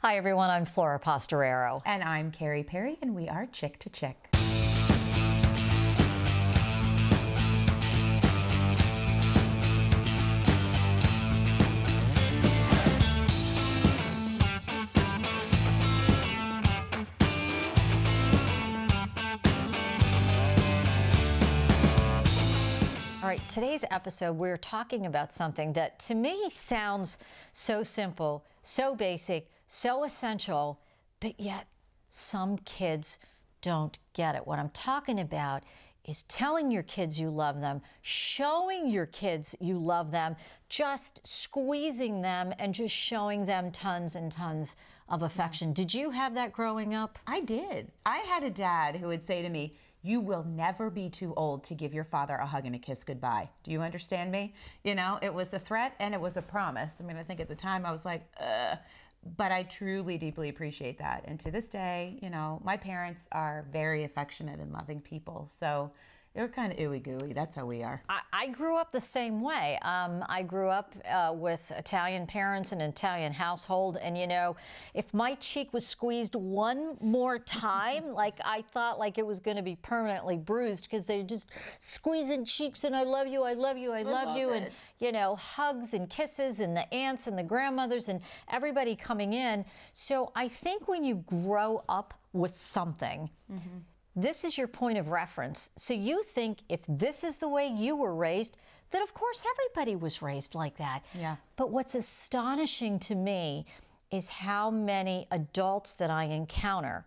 Hi, everyone. I'm Flora Pastorero. And I'm Carrie Perry, and we are Chick2Chick. All right, today's episode, we're talking about something that to me sounds so simple, so basic, so essential, but yet some kids don't get it. What I'm talking about is telling your kids you love them, showing your kids you love them, just squeezing them and just showing them tons and tons of affection. Did you have that growing up? I did. I had a dad who would say to me, "You will never be too old to give your father a hug and a kiss goodbye." Do you understand me? You know, it was a threat and it was a promise. I mean, I think at the time I was like, but I truly, deeply appreciate that. And to this day, you know, my parents are very affectionate and loving people. So they were kind of ooey gooey. That's how we are. I grew up the same way. I grew up with Italian parents and an Italian household. And, you know, if my cheek was squeezed one more time, like I thought like it was going to be permanently bruised because they're just squeezing cheeks and I love you, I love you, I love you. And, you know, hugs and kisses and the aunts and the grandmothers and everybody coming in. So I think when you grow up with something, this is your point of reference. So you think if this is the way you were raised, that of course everybody was raised like that. Yeah. But what's astonishing to me is how many adults that I encounter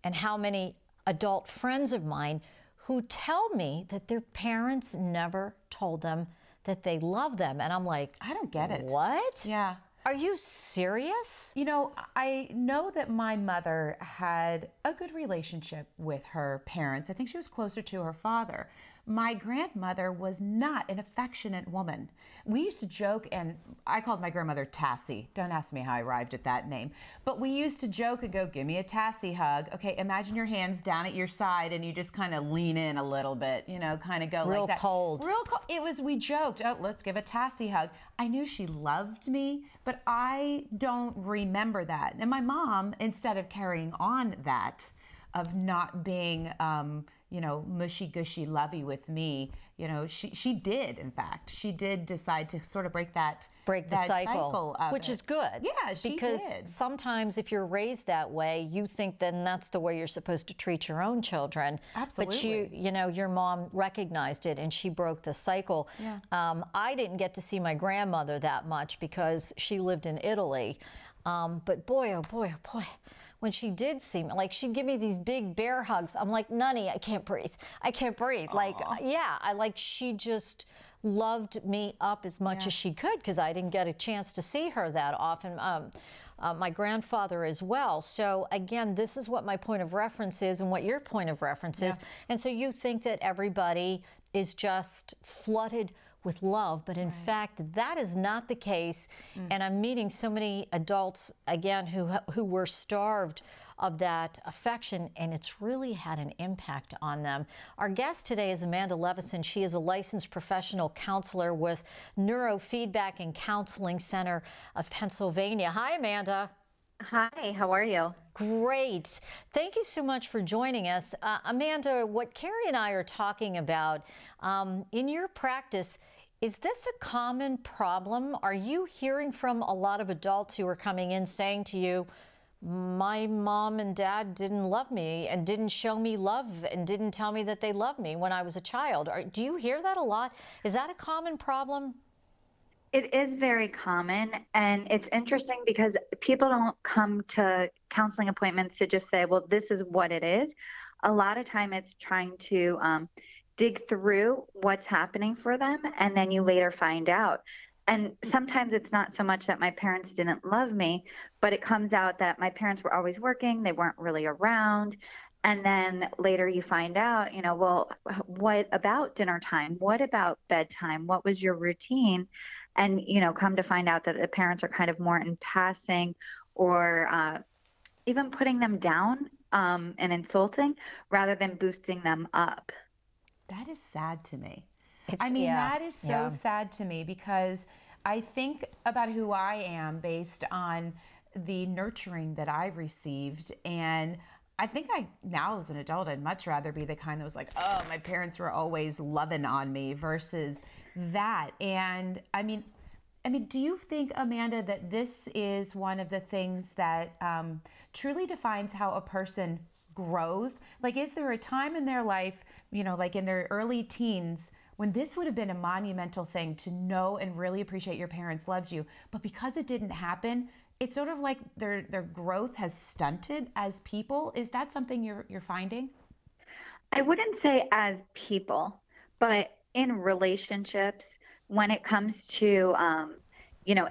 and how many adult friends of mine who tell me that their parents never told them that they love them. And I'm like, I don't get it. What? Yeah. Are you serious? You know, I know that my mother had a good relationship with her parents. I think she was closer to her father. My grandmother was not an affectionate woman. We used to joke, and I called my grandmother Tassie. Don't ask me how I arrived at that name. But we used to joke and go, "Give me a Tassie hug." Okay, imagine your hands down at your side and you just kind of lean in a little bit, you know, kind of go Real like that. cold. Real cold. It was, we joked, "Oh, let's give a Tassie hug." I knew she loved me, but I don't remember that. And my mom, instead of carrying on that, of not being, you know, mushy gushy lovey with me, you know, she did, in fact, she did decide to sort of break the cycle of which it. is good. Yeah, she because did. sometimes if you're raised that way, you think then that's the way you're supposed to treat your own children. Absolutely. But you know, your mom recognized it and she broke the cycle. Yeah. I didn't get to see my grandmother that much because she lived in Italy. But boy, oh boy, oh boy, when she did see me, like she'd give me these big bear hugs. I'm like, Nunny, I can't breathe. I can't breathe. Aww. Like, yeah, she just loved me up as much as she could because I didn't get a chance to see her that often. My grandfather as well. So again, this is what my point of reference is and what your point of reference is. And so you think that everybody is just flooded with love, but in fact, that is not the case. And I'm meeting so many adults, again, who were starved of that affection, and it's really had an impact on them. Our guest today is Amanda Levison. She is a licensed professional counselor with Neurofeedback and Counseling Center of Pennsylvania. Hi, Amanda. Hi, how are you? Great. Thank you so much for joining us. Amanda, what Carrie and I are talking about, in your practice, is this a common problem? Are you hearing from a lot of adults who are coming in saying to you, my mom and dad didn't love me and didn't show me love and didn't tell me that they loved me when I was a child? Do you hear that a lot? Is that a common problem? It is very common, and it's interesting because people don't come to counseling appointments to just say, well, this is what it is. A lot of time it's trying to dig through what's happening for them, and then you later find out. And sometimes it's not so much that my parents didn't love me, but it comes out that my parents were always working, they weren't really around. And then later you find out, you know, well, what about dinner time? What about bedtime? What was your routine? And, you know, come to find out that the parents are kind of more in passing or even putting them down and insulting rather than boosting them up. That is sad to me. I mean, that is so sad to me because I think about who I am based on the nurturing that I've received. And I think now as an adult, I'd much rather be the kind that was like, oh, my parents were always loving on me versus that. And I mean, do you think, Amanda, that this is one of the things that truly defines how a person grows? Like, is there a time in their life, like in their early teens, when this would have been a monumental thing to know and really appreciate your parents loved you, but because it didn't happen, it's sort of like their growth has stunted as people? Is that something you're finding? I wouldn't say as people, but in relationships, when it comes to,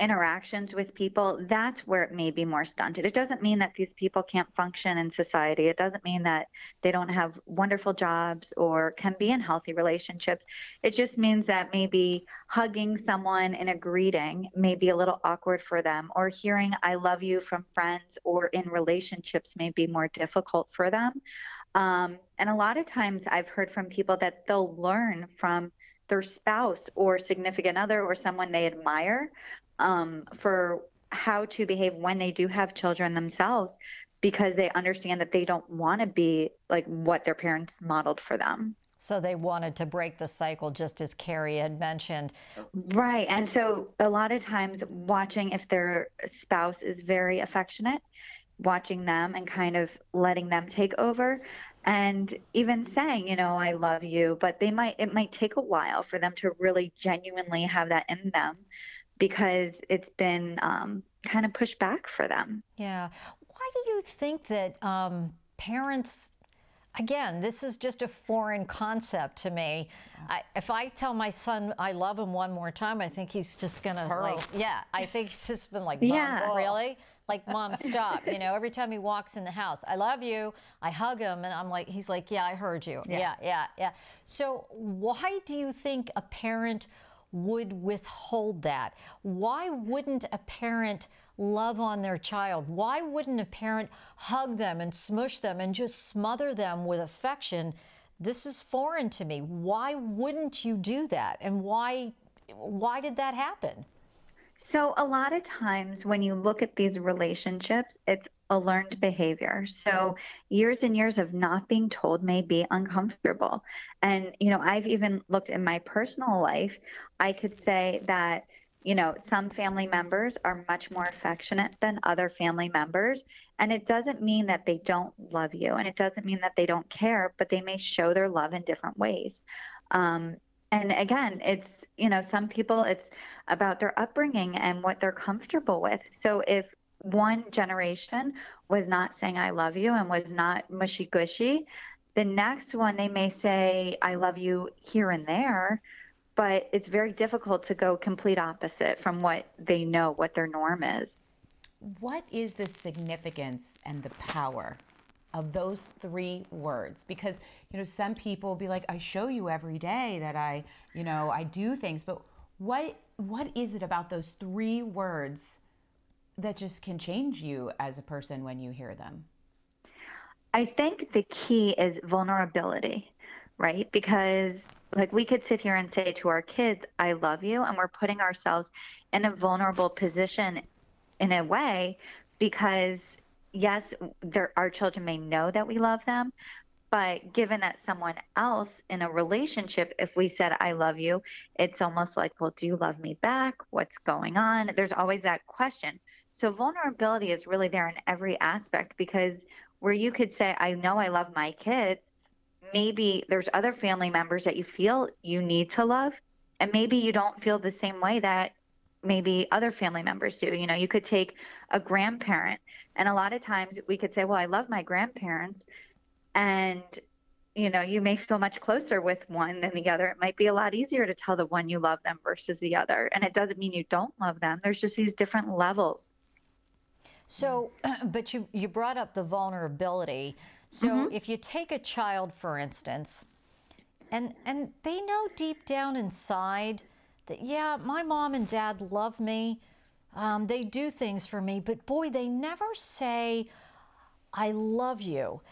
interactions with people, that's where it may be more stunted. It doesn't mean that these people can't function in society. It doesn't mean that they don't have wonderful jobs or can be in healthy relationships. It just means that maybe hugging someone in a greeting may be a little awkward for them, or hearing I love you from friends or in relationships may be more difficult for them. And a lot of times I've heard from people that they'll learn from their spouse or significant other or someone they admire for how to behave when they do have children themselves, because they understand that they don't want to be like what their parents modeled for them. So they wanted to break the cycle, just as Carrie had mentioned. Right. And so a lot of times watching if their spouse is very affectionate, watching them and kind of letting them take over, and even saying, I love you, but it might take a while for them to really genuinely have that in them, because it's been kind of pushed back for them. Yeah. Why do you think that parents, again, this is just a foreign concept to me. If I tell my son I love him one more time, I think he's just going to I think he's just been like, Mom, really? Like, Mom, stop. Every time he walks in the house, I love you. I hug him, and he's like, yeah, I heard you. Yeah. So why do you think a parent would withhold that? Why wouldn't a parent love on their child? Why wouldn't a parent hug them and smush them and just smother them with affection? This is foreign to me. Why wouldn't you do that? And why did that happen? So a lot of times when you look at these relationships, it's a learned behavior. So years and years of not being told may be uncomfortable. And, I've even looked in my personal life. I could say that, some family members are much more affectionate than other family members. And it doesn't mean that they don't love you, and it doesn't mean that they don't care, but they may show their love in different ways. And again, it's, some people, it's about their upbringing and what they're comfortable with. So if one generation was not saying I love you and was not mushy gushy, the next one, they may say I love you here and there, but it's very difficult to go complete opposite from what they know, what their norm is. What is the significance and the power of those 3 words? Because, some people be like, I show you every day that I do things, but what is it about those 3 words that just can change you as a person when you hear them? I think the key is vulnerability, right? Because like we could sit here and say to our kids, I love you, and we're putting ourselves in a vulnerable position in a way, because yes, our children may know that we love them, but given that someone else in a relationship, if we said, I love you, it's almost like, well, do you love me back? What's going on? There's always that question. So vulnerability is really there in every aspect, because where you could say, I know I love my kids, maybe there's other family members that you feel you need to love, and maybe you don't feel the same way that maybe other family members do. You could take a grandparent, and a lot of times we could say, well, I love my grandparents, and you may feel much closer with one than the other. It might be a lot easier to tell the one you love them versus the other, and it doesn't mean you don't love them. There's just these different levels. So, but you brought up the vulnerability. So if you take a child, for instance, and they know deep down inside that, yeah, my mom and dad love me, they do things for me, but boy, they never say, I love you.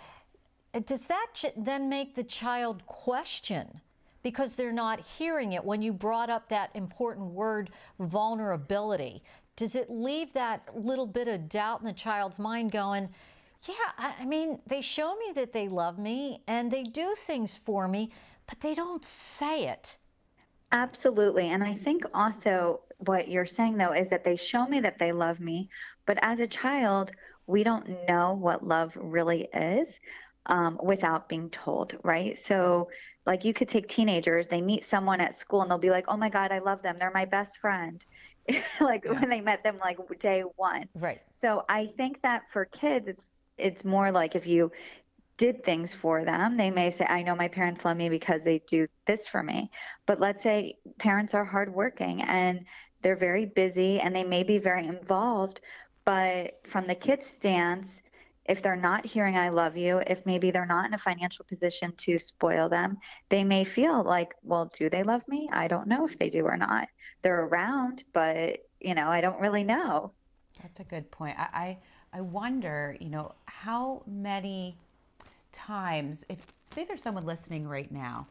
Does that then make the child question? Because they're not hearing it. When you brought up that important word, vulnerability, does it leave that little bit of doubt in the child's mind going, yeah, I mean, they show me that they love me and they do things for me, but they don't say it. Absolutely. And I think also what you're saying, though, is that they show me that they love me, but as a child, we don't know what love really is without being told, right? So, like, you could take teenagers, they meet someone at school and they'll be like, oh my God, I love them. They're my best friend. Like when they met them, like day one. Right. So I think that for kids, it's more like if you did things for them, they may say, I know my parents love me because they do this for me. But let's say parents are hardworking and they're very busy and they may be very involved. But from the kid's stance, if they're not hearing I love you, if maybe they're not in a financial position to spoil them, they may feel like, well, do they love me? I don't know if they do or not. They're around, but, I don't really know. That's a good point. I wonder, how many times, if say there's someone listening right now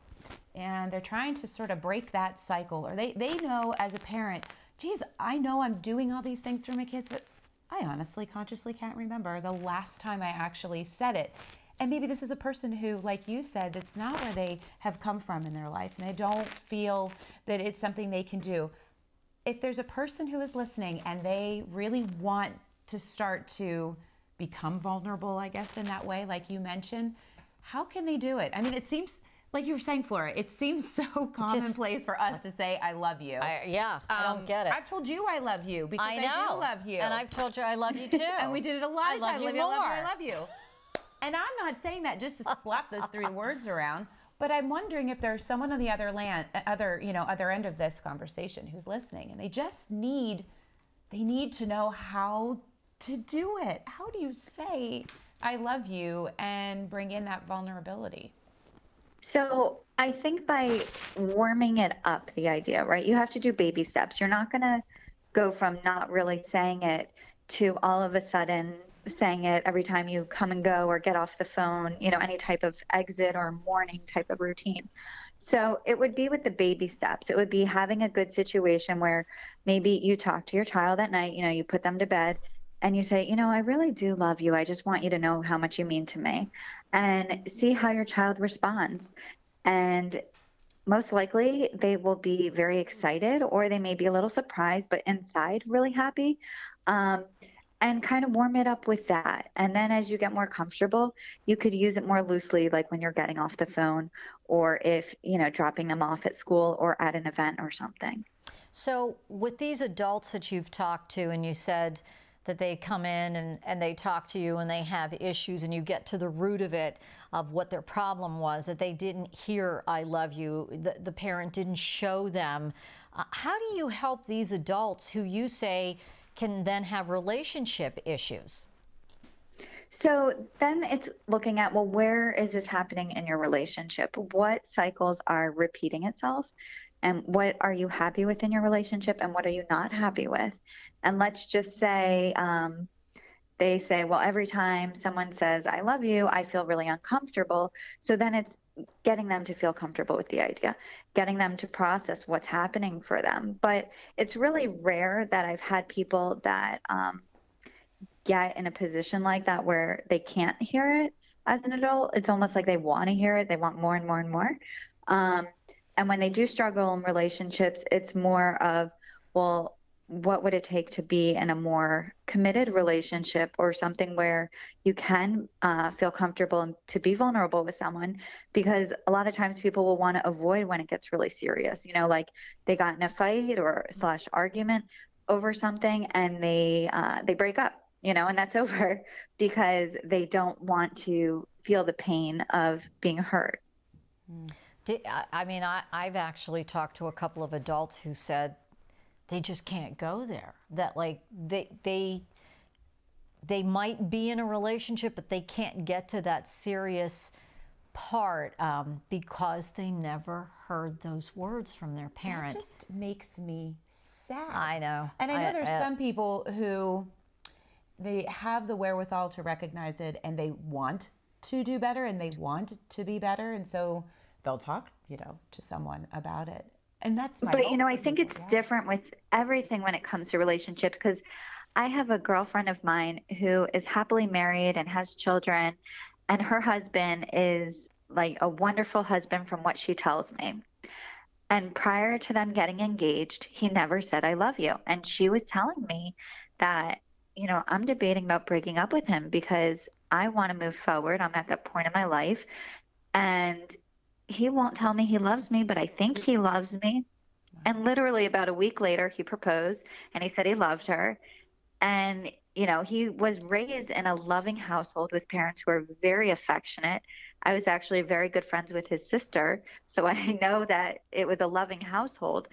and they're trying to sort of break that cycle, or they know as a parent, geez, I know I'm doing all these things for my kids, but I honestly consciously can't remember the last time I actually said it. And maybe this is a person who, like you said, that's not where they have come from in their life and they don't feel that it's something they can do. If there's a person who is listening and they really want to start to become vulnerable, I guess, in that way, like you mentioned, how can they do it? I mean, it seems, like you were saying, Flora, it seems so commonplace for us to say, I love you. I don't get it. I've told you I love you because I do love you. And I've told you I love you too. And we did it a lot of times. I love you more. more. I love you. And I'm not saying that just to slap those three words around, but I'm wondering if there's someone on the other end of this conversation who's listening and they just need to know how to do it. How do you say I love you and bring in that vulnerability? So I think by warming it up, the idea, right? You have to do baby steps. You're not going to go from not really saying it to all of a sudden saying it every time you come and go or get off the phone, any type of exit or morning type of routine. So it would be with the baby steps. It would be having a good situation where maybe you talk to your child at night, you put them to bed and you say, I really do love you. I just want you to know how much you mean to me, and see how your child responds. And most likely they will be very excited, or they may be a little surprised, but inside really happy. And kind of warm it up with that. And then as you get more comfortable, you could use it more loosely, like when you're getting off the phone, or if, dropping them off at school or at an event or something. So with these adults that you've talked to, and you said that they come in and they talk to you and they have issues, and you get to the root of it, of what their problem was, that they didn't hear I love you, the parent didn't show them. How do you help these adults who you say can then have relationship issues? So then it's looking at, well, where is this happening in your relationship? What cycles are repeating itself? And what are you happy with in your relationship? And what are you not happy with? And let's just say they say, well, every time someone says, I love you, I feel really uncomfortable. So then it's getting them to feel comfortable with the idea, getting them to process what's happening for them. But it's really rare that I've had people that get in a position like that where they can't hear it as an adult. It's almost like they want to hear it. They want more and more and more. And when they do struggle in relationships, it's more of, well, what would it take to be in a more committed relationship, or something where you can feel comfortable and to be vulnerable with someone? Because a lot of times people will want to avoid when it gets really serious, like they got in a fight or / argument over something, and they break up, and that's over because they don't want to feel the pain of being hurt. I've actually talked to a couple of adults who said they just can't go there. That like they might be in a relationship, but they can't get to that serious part because they never heard those words from their parent. That just makes me sad. I know. And I know there's some people who they have the wherewithal to recognize it, and they want to do better, and they want to be better, and so they'll talk, to someone about it. And that's my But, hope I for think people. it's different with everything when it comes to relationships, because I have a girlfriend of mine who is happily married and has children, and her husband is like a wonderful husband from what she tells me. And prior to them getting engaged, he never said, I love you. And she was telling me that, I'm debating about breaking up with him because I want to move forward. I'm at that point in my life. And he won't tell me he loves me, but I think he loves me. And literally about a week later, he proposed and he said he loved her. And, he was raised in a loving household with parents who are very affectionate. I was actually very good friends with his sister, so I know that it was a loving household.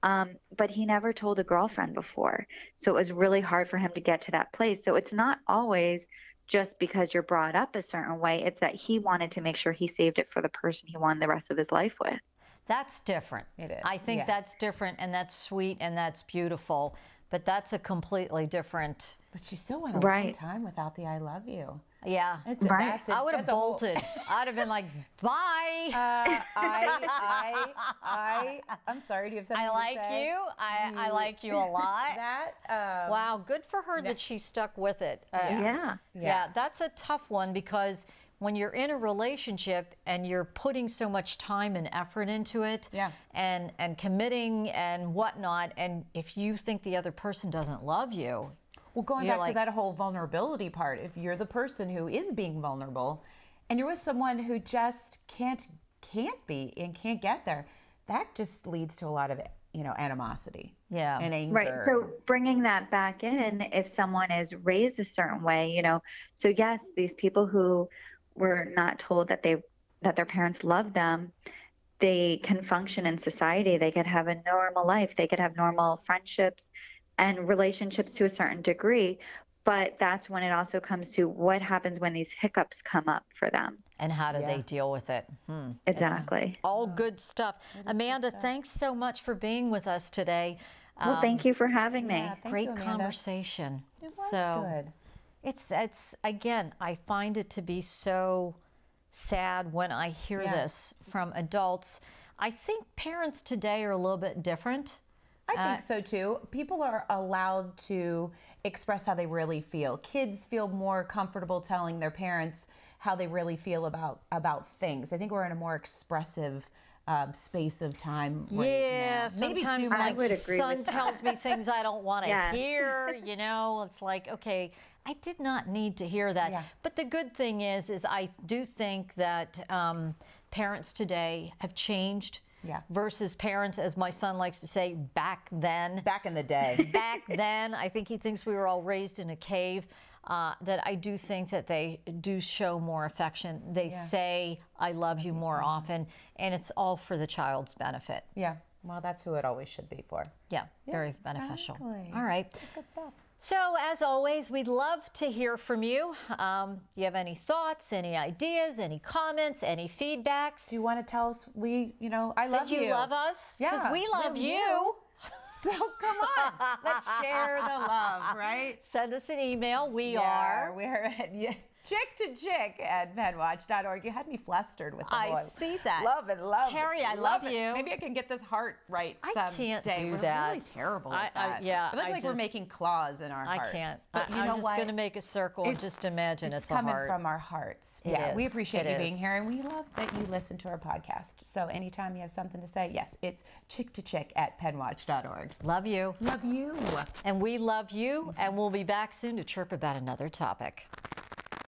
But he never told a girlfriend before. So it was really hard for him to get to that place. So it's not always just because you're brought up a certain way. It's that he wanted to make sure he saved it for the person he wanted the rest of his life with. That's different. It is. I think that's different, and that's sweet, and that's beautiful. But that's a completely different. But she still went a long time without the I love you. Yeah. I would have bolted. I'd have been like, bye. I'm sorry. Do you have something I like to say? you. I like you a lot. Wow. Good for her that she stuck with it. Yeah. That's a tough one, because when you're in a relationship and you're putting so much time and effort into it, and committing and whatnot, and if you think the other person doesn't love you, well, going back to that whole vulnerability part, if you're the person who is being vulnerable and you're with someone who just can't be and can't get there, that just leads to a lot of, animosity and anger. Right. So bringing that back in, if someone is raised a certain way, so yes, these people who were not told that their parents love them, they can function in society. They could have a normal life. They could have normal friendships and relationships to a certain degree. But that's when it also comes to what happens when these hiccups come up for them. And how do they deal with it? Exactly. It's all good stuff. Amanda, thanks so much for being with us today. Well, thank you for having me. Great conversation. It was good. It's again, I find it to be so sad when I hear this from adults. I think parents today are a little bit different. I think so too. People are allowed to express how they really feel. Kids feel more comfortable telling their parents how they really feel about things. I think we're in a more expressive space of time right now. Sometimes my son tells me things I don't want to hear. It's like, okay, I did not need to hear that. But the good thing is I do think that parents today have changed. Versus parents, as my son likes to say, back then. Back in the day. Back then. I think he thinks we were all raised in a cave. That I do think that they do show more affection. They say, I love you more often, and it's all for the child's benefit. Yeah. Well, that's who it always should be for. Yeah. Very beneficial. Exactly. All right. That's good stuff. So, as always, we'd love to hear from you. Do you have any thoughts, any ideas, any comments, any feedbacks? Do you want to tell us I love you? Did you love us? Yeah. Because we love you. So come on, let's share the love, right? Send us an email. We're at Chick2Chick at penwatch.org. You had me flustered with the I see that. Love and love. Carrie, I love you. Maybe I can get this heart right someday. I can't do we're that. Really terrible at that. I look like we're making claws in our hearts. I can't. But I'm just going to make a circle and just imagine it's a heart. It's coming from our hearts. We appreciate you being here, and we love that you listen to our podcast. So anytime you have something to say, yes, it's Chick2Chick at penwatch.org. Love you. Love you. And we love you, and we'll be back soon to chirp about another topic.